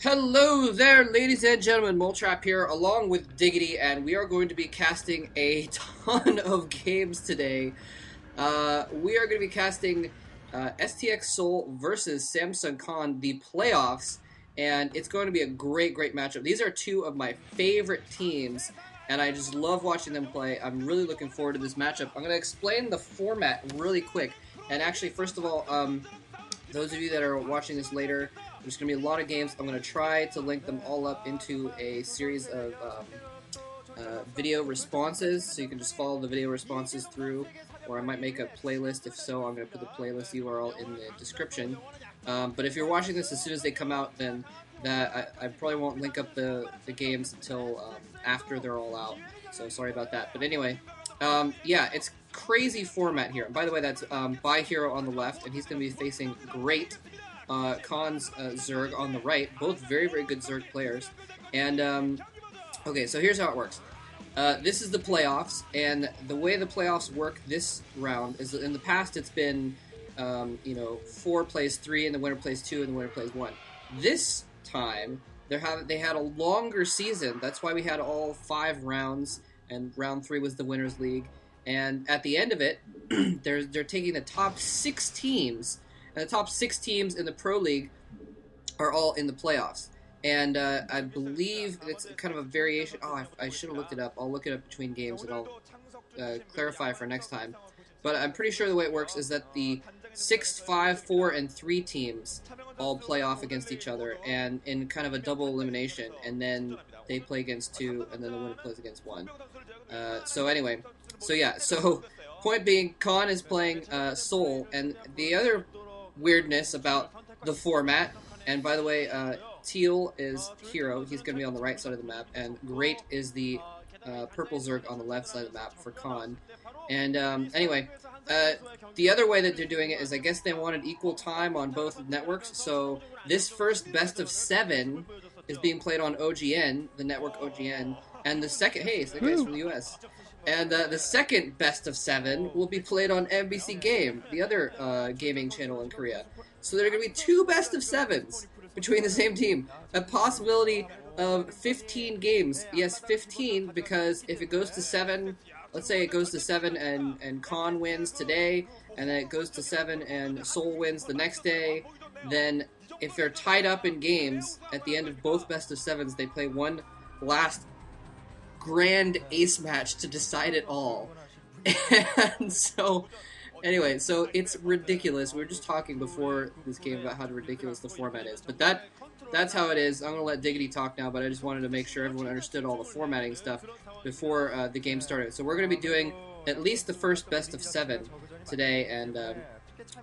Hello there, ladies and gentlemen. Moletrap here, along with Diggity, and we are going to be casting a ton of games today. We are going to be casting STX Seoul versus Samsung Con, the playoffs, and it's going to be a great matchup. These are two of my favorite teams, and I just love watching them play. I'm really looking forward to this matchup. I'm going to explain the format really quick, and actually, first of all, those of you that are watching this later, there's going to be a lot of games. I'm going to try to link them all up into a series of video responses, so you can just follow the video responses through, or I might make a playlist. If so, I'm going to put the playlist URL in the description. But if you're watching this as soon as they come out, then I probably won't link up the games until after they're all out, so sorry about that. But anyway, yeah, it's crazy format here. And by the way, that's By Hero on the left, and he's going to be facing Great Khan's Zerg on the right. Both very good Zerg players. And okay, so here's how it works. This is the playoffs, and the way the playoffs work this round is that in the past it's been, you know, 4 plays 3, and the winner plays 2, and the winner plays 1. This time they had a longer season. That's why we had all 5 rounds, and round 3 was the winners league. And at the end of it, they're taking the top 6 teams, and the top 6 teams in the Proleague are all in the playoffs. And I believe it's kind of a variation. Oh, I should have looked it up. I'll look it up between games, and I'll clarify for next time. But I'm pretty sure the way it works is that the 6, 5, 4, and 3 teams all play off against each other, and in kind of a double elimination, and then they play against 2, and then the winner plays against 1. So anyway, so yeah, so point being, Khan is playing Seoul, and the other weirdness about the format, and by the way, teal is Hero, he's going to be on the right side of the map, and Great is the purple Zerg on the left side of the map for Khan. And anyway, the other way that they're doing it is, I guess they wanted equal time on both networks, so this first best of 7 is being played on OGN, the network OGN, and the second, hey, it's the guys from the US. And the second best of 7 will be played on MBC Game, the other gaming channel in Korea. So there are going to be 2 best of 7s between the same team. A possibility of 15 games. Yes, 15, because if it goes to 7, let's say it goes to 7 and Khan wins today, and then it goes to 7 and Seoul wins the next day, then if they're tied up in games, at the end of both best of 7s, they play one last grand ace match to decide it all. And so anyway, so it's ridiculous. We were just talking before this game about how ridiculous the format is, but that's how it is. I'm gonna let Diggity talk now, but I just wanted to make sure everyone understood all the formatting stuff before the game started. So we're gonna be doing at least the first best of 7 today, and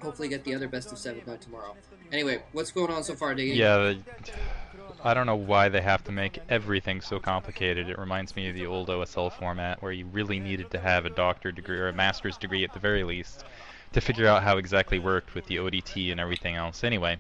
hopefully get the other best of 7 done tomorrow. Anyway, what's going on so far, Diggity? Yeah, I don't know why they have to make everything so complicated. It reminds me of the old OSL format where you really needed to have a doctorate degree or a master's degree at the very least to figure out how exactly worked with the ODT and everything else. Anyway,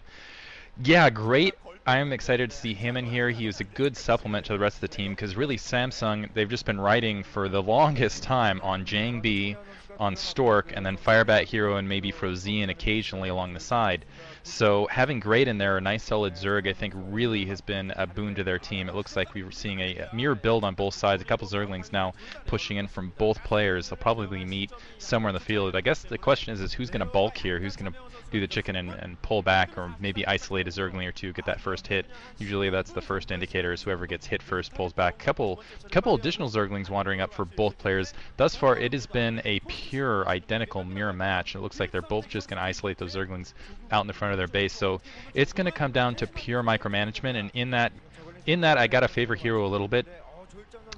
yeah, Great. I'm excited to see him in here. He was a good supplement to the rest of the team because really Samsung, they've just been riding for the longest time on Jang B, on Stork, and then Firebat Hero and maybe Frozine occasionally along the side. So having Great in there, a nice solid Zerg, I think really has been a boon to their team. It looks like we were seeing a mirror build on both sides. A couple Zerglings now pushing in from both players. They'll probably meet somewhere in the field. I guess the question is who's going to bulk here? Who's going to do the chicken and pull back, or maybe isolate a Zergling or two, get that first hit? Usually that's the first indicator, is whoever gets hit first pulls back. Couple additional Zerglings wandering up for both players. Thus far it has been a pure identical mirror match. It looks like they're both just going to isolate those Zerglings out in the front of their base. So it's going to come down to pure micromanagement, and in that I got to favor Hero a little bit.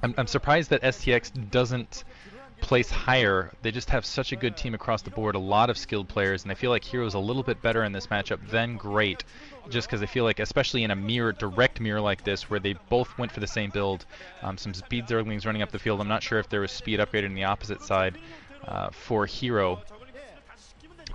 I'm surprised that STX doesn't place higher. They just have such a good team across the board, a lot of skilled players, and I feel like Hero's a little bit better in this matchup than Great, just because I feel like, especially in a direct mirror like this, where they both went for the same build, some speed Zerglings running up the field. I'm not sure if there was speed upgraded on the opposite side for Hero.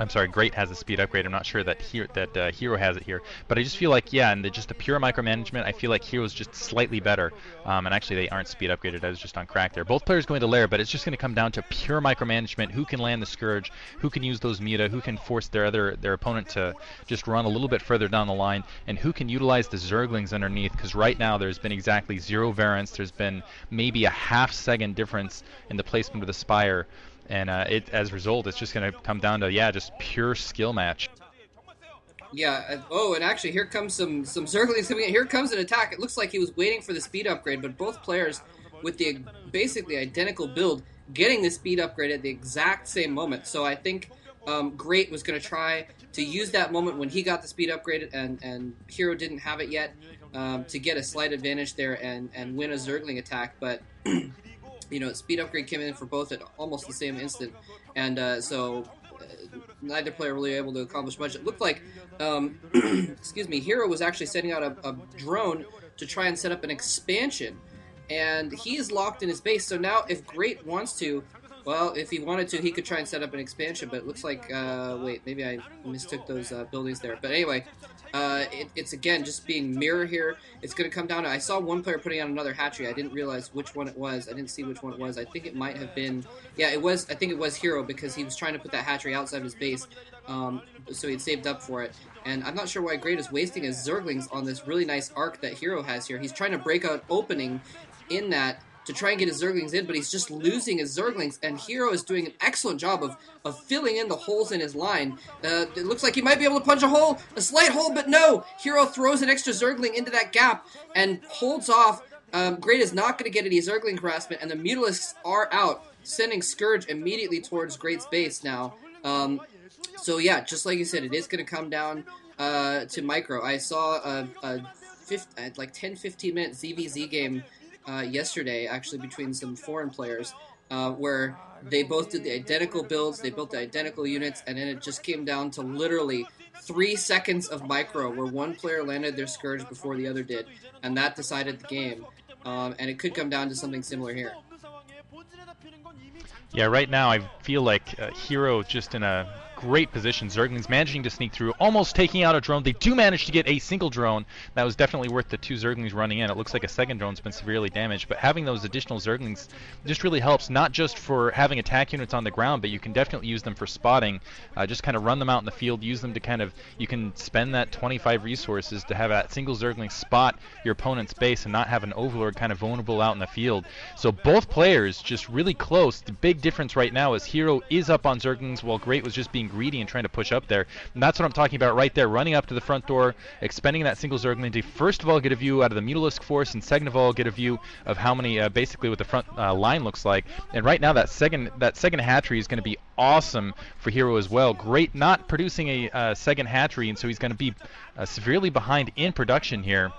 I'm sorry, Great has a speed upgrade. I'm not sure that Hero has it here, but I just feel like yeah, and just the pure micromanagement, I feel like Hero's just slightly better. And actually, they aren't speed upgraded. I was just on crack there. Both players going to lair, but it's just going to come down to pure micromanagement. Who can land the Scourge? Who can use those Muta? Who can force their opponent to just run a little bit further down the line? And who can utilize the Zerglings underneath? Because right now there's been exactly 0 variance. There's been maybe a half-second difference in the placement of the Spire. And as a result, it's just going to come down to, yeah, just pure skill match. Yeah. Oh, and actually, here comes some Zerglings coming in. Here comes an attack. It looks like he was waiting for the speed upgrade, but both players with the basically identical build getting the speed upgrade at the exact same moment. So I think Great was going to try to use that moment when he got the speed upgrade and Hero didn't have it yet to get a slight advantage there and win a Zergling attack, but you know, speed upgrade came in for both at almost the same instant, and so neither player really able to accomplish much. It looked like, excuse me, Hero was actually setting out a drone to try and set up an expansion, and he is locked in his base. So now, if Great wants to, well, if he wanted to, he could try and set up an expansion, but it looks like, wait, maybe I mistook those buildings there. But anyway, it's again just being mirror here. It's going to come down to, I saw one player putting on another hatchery. I didn't realize which one it was. I didn't see which one it was. I think it might have been, yeah, it was, I think it was Hero, because he was trying to put that hatchery outside of his base, so he'd saved up for it. And I'm not sure why Great is wasting his Zerglings on this really nice arc that Hero has here. He's trying to break out opening in that to try and get his Zerglings in, but he's just losing his Zerglings, and Hero is doing an excellent job of filling in the holes in his line. It looks like he might be able to punch a slight hole, but no! Hero throws an extra Zergling into that gap and holds off. Great is not going to get any Zergling harassment, and the Mutalisks are out, sending Scourge immediately towards Great's base now. So yeah, just like you said, it is going to come down to micro. I saw a like 10-15 minute ZVZ game yesterday, actually, between some foreign players, where they both did the identical builds, they built the identical units, and then it just came down to literally 3 seconds of micro, where one player landed their Scourge before the other did, and that decided the game. And it could come down to something similar here. Yeah, right now I feel like Hero just in a great position. Zerglings managing to sneak through, almost taking out a drone. They do manage to get a single drone. That was definitely worth the 2 Zerglings running in. It looks like a second drone's been severely damaged, but having those additional Zerglings just really helps, not just for having attack units on the ground, but you can definitely use them for spotting. Just kind of run them out in the field, use them to kind of, you can spend that 25 resources to have that single Zergling spot your opponent's base and not have an Overlord kind of vulnerable out in the field. So both players just really close. The big difference right now is Hero is up on Zerglings while Great was just being greedy and trying to push up there. And that's what I'm talking about right there, running up to the front door, expending that single Zergling to first of all get a view out of the Mutalisk force, and second of all get a view of how many, basically what the front line looks like. And right now that second hatchery is going to be awesome for Hero as well. Great not producing a second hatchery, and so he's going to be severely behind in production here.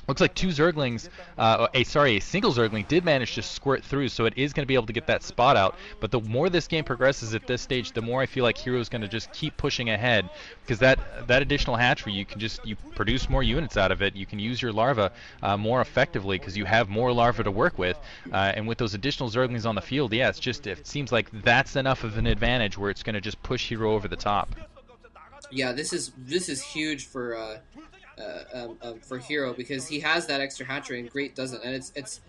Looks like 2 Zerglings, a single Zergling did manage to squirt through, so it is going to be able to get that spot out. But the more this game progresses at this stage, the more I feel like Hero's going to just keep pushing ahead, because that additional hatchery, you produce more units out of it. You can use your larva more effectively because you have more larvae to work with. And with those additional Zerglings on the field, yeah, it seems like that's enough of an advantage where it's going to just push Hero over the top. Yeah, this is huge for Hero, because he has that extra hatchery and Great doesn't, and it's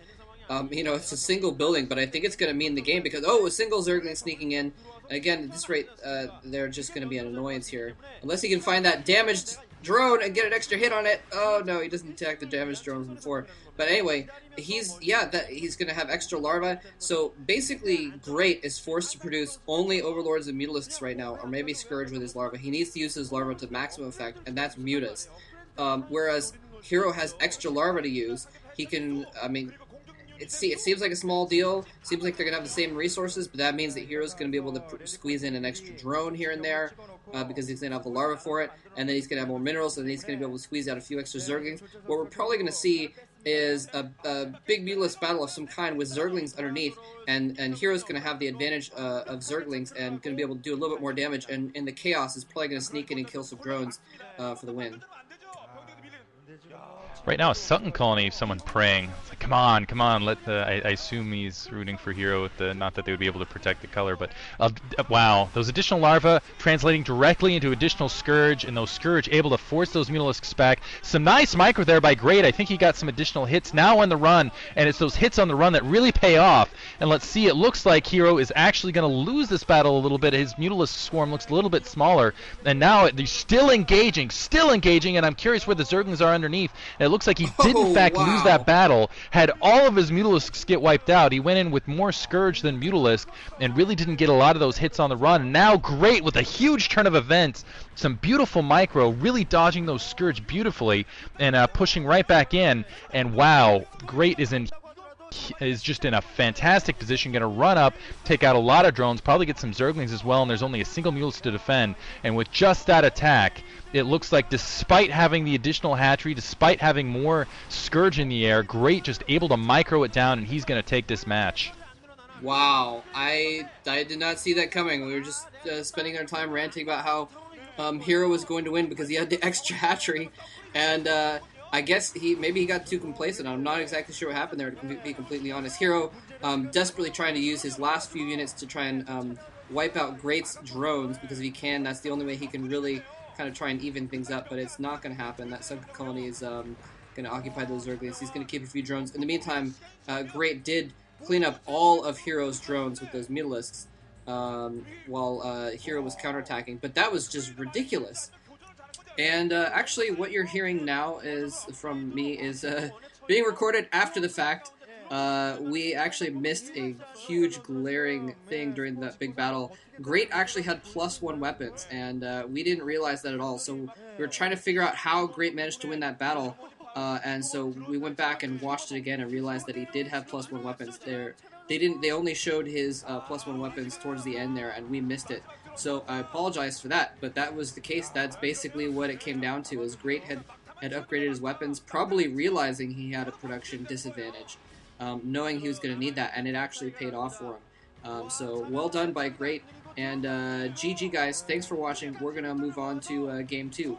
you know, it's a single building, but I think it's going to mean the game, because a single Zergling sneaking in, and again at this rate they're just going to be an annoyance here unless he can find that damaged drone and get an extra hit on it. Oh no, he doesn't attack the damaged drones before. But anyway, he's going to have extra larvae. So basically, Great is forced to produce only Overlords and Mutalisks right now, or maybe Scourge with his larvae. He needs to use his larvae to maximum effect, and that's Mutas. Whereas Hero has extra larvae to use. He can, I mean, it seems like a small deal. Seems like they're going to have the same resources, but that means that Hero's going to be able to squeeze in an extra drone here and there, because he's going to have the larva for it, and then he's going to have more minerals, and then he's going to be able to squeeze out a few extra Zerglings. What we're probably going to see is a big Mutalisk battle of some kind with Zerglings underneath, and Hero's going to have the advantage of Zerglings and going to be able to do a little bit more damage, and in the chaos is probably going to sneak in and kill some drones for the win. Right now, a Sutton colony, someone praying. It's like, come on, come on. Let the. I assume he's rooting for Hero with the. Not that they would be able to protect the color, but wow, those additional larvae translating directly into additional Scourge, and those Scourge able to force those Mutalisks back. Some nice micro there by Great. I think he got some additional hits now on the run, and it's those hits on the run that really pay off. And let's see, it looks like Hero is actually going to lose this battle a little bit. His Mutalisk swarm looks a little bit smaller, and now they're still engaging, and I'm curious where the Zerglings are underneath. And it looks like he did in fact lose that battle, had all of his Mutalisks get wiped out. He went in with more Scourge than Mutalisk and really didn't get a lot of those hits on the run. And now Great with a huge turn of events, some beautiful micro, really dodging those Scourge beautifully and pushing right back in. And wow, Great is just in a fantastic position, going to run up, take out a lot of drones, probably get some Zerglings as well, and there's only a single Mutalisk to defend. And with just that attack, it looks like despite having the additional hatchery, despite having more Scourge in the air, Great just able to micro it down, and he's going to take this match. Wow, I did not see that coming. We were just spending our time ranting about how Hero was going to win because he had the extra hatchery, and I guess maybe he got too complacent. I'm not exactly sure what happened there, to be completely honest. Hero desperately trying to use his last few units to try and wipe out Great's drones, because if he can, that's the only way he can really kind of try and even things up, but it's not going to happen. That Sun colony is going to occupy those Zerglings. He's going to keep a few drones. In the meantime, Great did clean up all of Hero's drones with those Mutalisks while Hero was counterattacking, but that was just ridiculous. And actually, what you're hearing now is from me is being recorded after the fact. We actually missed a huge glaring thing during that big battle. Great actually had +1 weapons, and we didn't realize that at all. So we were trying to figure out how Great managed to win that battle, and so we went back and watched it again and realized that he did have +1 weapons there. They only showed his +1 weapons towards the end there, and we missed it. So I apologize for that, but that was the case. That's basically what it came down to, is Great had upgraded his weapons, probably realizing he had a production disadvantage, knowing he was going to need that, and it actually paid off for him. So well done by Great, and GG guys, thanks for watching. We're going to move on to Game 2.